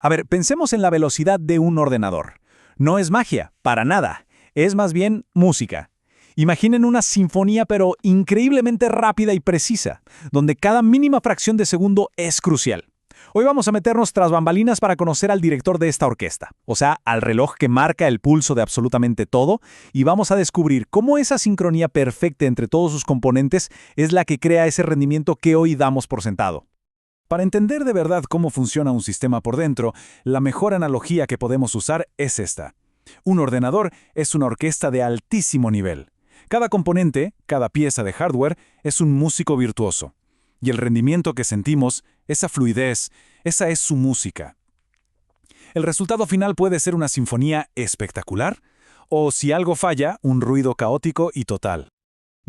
A ver, pensemos en la velocidad de un ordenador. No es magia, para nada. Es más bien música. Imaginen una sinfonía pero increíblemente rápida y precisa, donde cada mínima fracción de segundo es crucial. Hoy vamos a meternos tras bambalinas para conocer al director de esta orquesta, o sea, al reloj que marca el pulso de absolutamente todo, y vamos a descubrir cómo esa sincronía perfecta entre todos sus componentes es la que crea ese rendimiento que hoy damos por sentado. Para entender de verdad cómo funciona un sistema por dentro, la mejor analogía que podemos usar es esta. Un ordenador es una orquesta de altísimo nivel. Cada componente, cada pieza de hardware, es un músico virtuoso. Y el rendimiento que sentimos, esa fluidez, esa es su música. El resultado final puede ser una sinfonía espectacular, o si algo falla, un ruido caótico y total.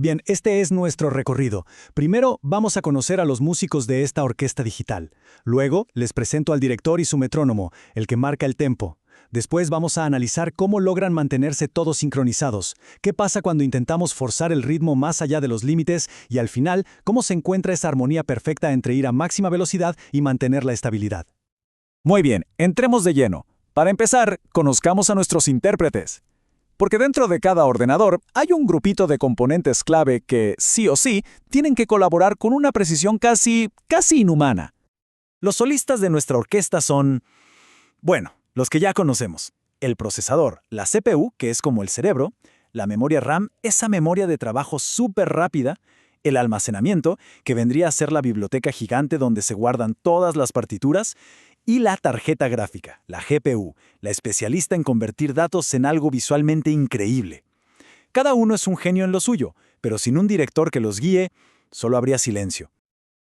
Bien, este es nuestro recorrido. Primero vamos a conocer a los músicos de esta orquesta digital. Luego les presento al director y su metrónomo, el que marca el tempo. Después vamos a analizar cómo logran mantenerse todos sincronizados, qué pasa cuando intentamos forzar el ritmo más allá de los límites y al final, cómo se encuentra esa armonía perfecta entre ir a máxima velocidad y mantener la estabilidad. Muy bien, entremos de lleno. Para empezar, conozcamos a nuestros intérpretes. Porque dentro de cada ordenador hay un grupito de componentes clave que, sí o sí, tienen que colaborar con una precisión casi inhumana. Los solistas de nuestra orquesta son, bueno, los que ya conocemos. El procesador, la CPU, que es como el cerebro, la memoria RAM, esa memoria de trabajo súper rápida, el almacenamiento, que vendría a ser la biblioteca gigante donde se guardan todas las partituras, y la tarjeta gráfica, la GPU, la especialista en convertir datos en algo visualmente increíble. Cada uno es un genio en lo suyo, pero sin un director que los guíe, solo habría silencio.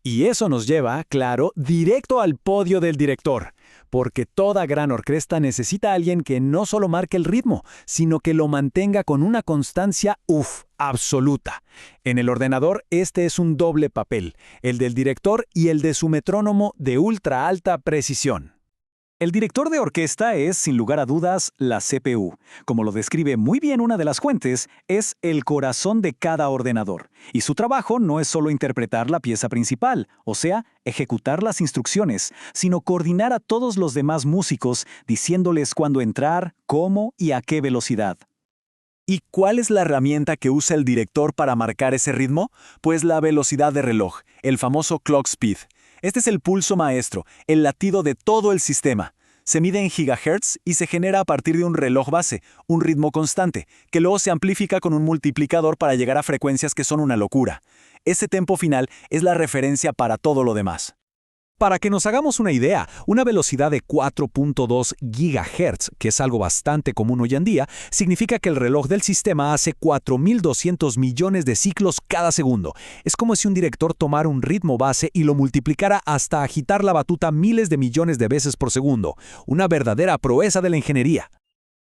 Y eso nos lleva, claro, directo al podio del director, porque toda gran orquesta necesita a alguien que no solo marque el ritmo, sino que lo mantenga con una constancia, absoluta. En el ordenador este es un doble papel, el del director y el de su metrónomo de ultra alta precisión. El director de orquesta es, sin lugar a dudas, la CPU. Como lo describe muy bien una de las fuentes, es el corazón de cada ordenador. Y su trabajo no es solo interpretar la pieza principal, o sea, ejecutar las instrucciones, sino coordinar a todos los demás músicos, diciéndoles cuándo entrar, cómo y a qué velocidad. ¿Y cuál es la herramienta que usa el director para marcar ese ritmo? Pues la velocidad de reloj, el famoso clock speed. Este es el pulso maestro, el latido de todo el sistema. Se mide en gigahertz y se genera a partir de un reloj base, un ritmo constante, que luego se amplifica con un multiplicador para llegar a frecuencias que son una locura. Ese tempo final es la referencia para todo lo demás. Para que nos hagamos una idea, una velocidad de 4.2 GHz, que es algo bastante común hoy en día, significa que el reloj del sistema hace 4.200 millones de ciclos cada segundo. Es como si un director tomara un ritmo base y lo multiplicara hasta agitar la batuta miles de millones de veces por segundo. Una verdadera proeza de la ingeniería.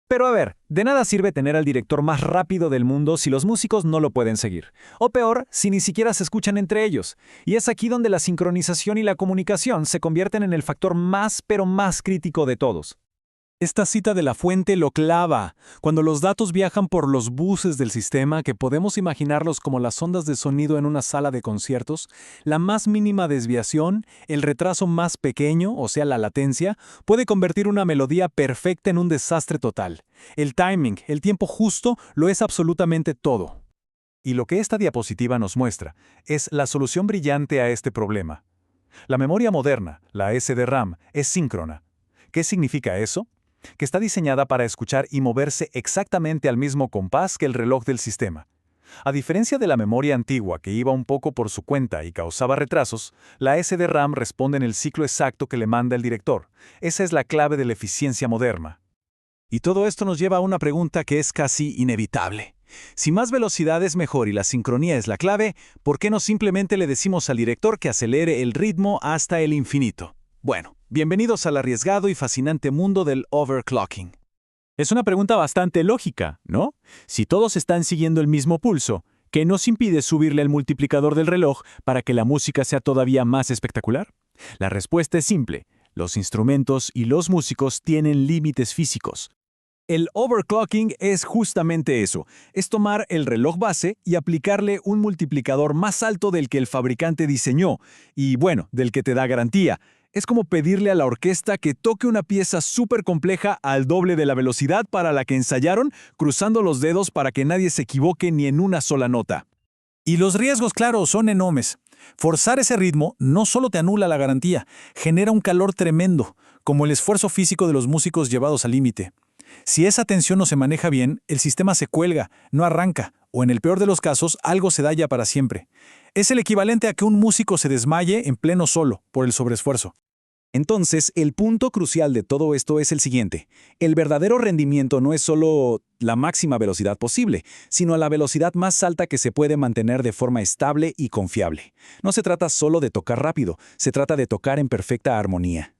Pero a ver, de nada sirve tener al director más rápido del mundo si los músicos no lo pueden seguir. O peor, si ni siquiera se escuchan entre ellos. Y es aquí donde la sincronización y la comunicación se convierten en el factor más pero más crítico de todos. Esta cita de la fuente lo clava. Cuando los datos viajan por los buses del sistema, que podemos imaginarlos como las ondas de sonido en una sala de conciertos, la más mínima desviación, el retraso más pequeño, o sea, la latencia, puede convertir una melodía perfecta en un desastre total. El timing, el tiempo justo, lo es absolutamente todo. Y lo que esta diapositiva nos muestra es la solución brillante a este problema. La memoria moderna, la SDRAM, es síncrona. ¿Qué significa eso? Que está diseñada para escuchar y moverse exactamente al mismo compás que el reloj del sistema. A diferencia de la memoria antigua que iba un poco por su cuenta y causaba retrasos, la SDRAM responde en el ciclo exacto que le manda el director. Esa es la clave de la eficiencia moderna. Y todo esto nos lleva a una pregunta que es casi inevitable. Si más velocidad es mejor y la sincronía es la clave, ¿por qué no simplemente le decimos al director que acelere el ritmo hasta el infinito? Bueno, bienvenidos al arriesgado y fascinante mundo del overclocking. Es una pregunta bastante lógica, ¿no? Si todos están siguiendo el mismo pulso, ¿qué nos impide subirle el multiplicador del reloj para que la música sea todavía más espectacular? La respuesta es simple. Los instrumentos y los músicos tienen límites físicos. El overclocking es justamente eso, es tomar el reloj base y aplicarle un multiplicador más alto del que el fabricante diseñó y, bueno, del que te da garantía. Es como pedirle a la orquesta que toque una pieza súper compleja al doble de la velocidad para la que ensayaron, cruzando los dedos para que nadie se equivoque ni en una sola nota. Y los riesgos, claro, son enormes. Forzar ese ritmo no solo te anula la garantía, genera un calor tremendo, como el esfuerzo físico de los músicos llevados al límite. Si esa tensión no se maneja bien, el sistema se cuelga, no arranca, o en el peor de los casos, algo se daña para siempre. Es el equivalente a que un músico se desmaye en pleno solo, por el sobreesfuerzo. Entonces, el punto crucial de todo esto es el siguiente. El verdadero rendimiento no es solo la máxima velocidad posible, sino la velocidad más alta que se puede mantener de forma estable y confiable. No se trata solo de tocar rápido, se trata de tocar en perfecta armonía.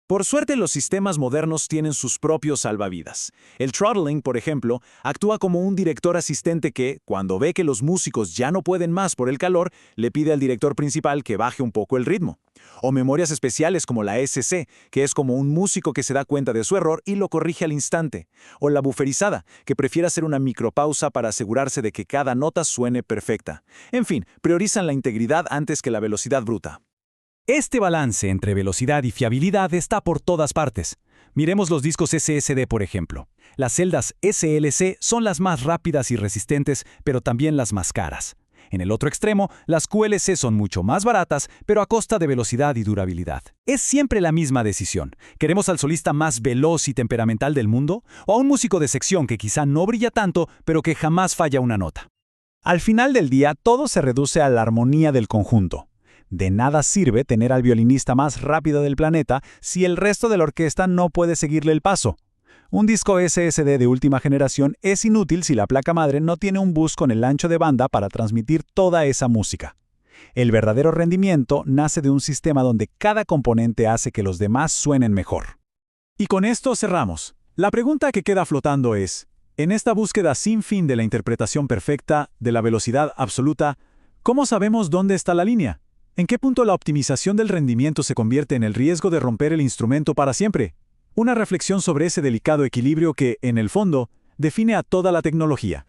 Por suerte, los sistemas modernos tienen sus propios salvavidas. El throttling, por ejemplo, actúa como un director asistente que, cuando ve que los músicos ya no pueden más por el calor, le pide al director principal que baje un poco el ritmo. O memorias especiales como la SC, que es como un músico que se da cuenta de su error y lo corrige al instante. O la buferizada, que prefiere hacer una micropausa para asegurarse de que cada nota suene perfecta. En fin, priorizan la integridad antes que la velocidad bruta. Este balance entre velocidad y fiabilidad está por todas partes. Miremos los discos SSD, por ejemplo. Las celdas SLC son las más rápidas y resistentes, pero también las más caras. En el otro extremo, las QLC son mucho más baratas, pero a costa de velocidad y durabilidad. Es siempre la misma decisión. ¿Queremos al solista más veloz y temperamental del mundo? ¿O a un músico de sección que quizá no brilla tanto, pero que jamás falla una nota? Al final del día, todo se reduce a la armonía del conjunto. De nada sirve tener al violinista más rápido del planeta si el resto de la orquesta no puede seguirle el paso. Un disco SSD de última generación es inútil si la placa madre no tiene un bus con el ancho de banda para transmitir toda esa música. El verdadero rendimiento nace de un sistema donde cada componente hace que los demás suenen mejor. Y con esto cerramos. La pregunta que queda flotando es, en esta búsqueda sin fin de la interpretación perfecta, de la velocidad absoluta, ¿cómo sabemos dónde está la línea? ¿En qué punto la optimización del rendimiento se convierte en el riesgo de romper el instrumento para siempre? Una reflexión sobre ese delicado equilibrio que, en el fondo, define a toda la tecnología.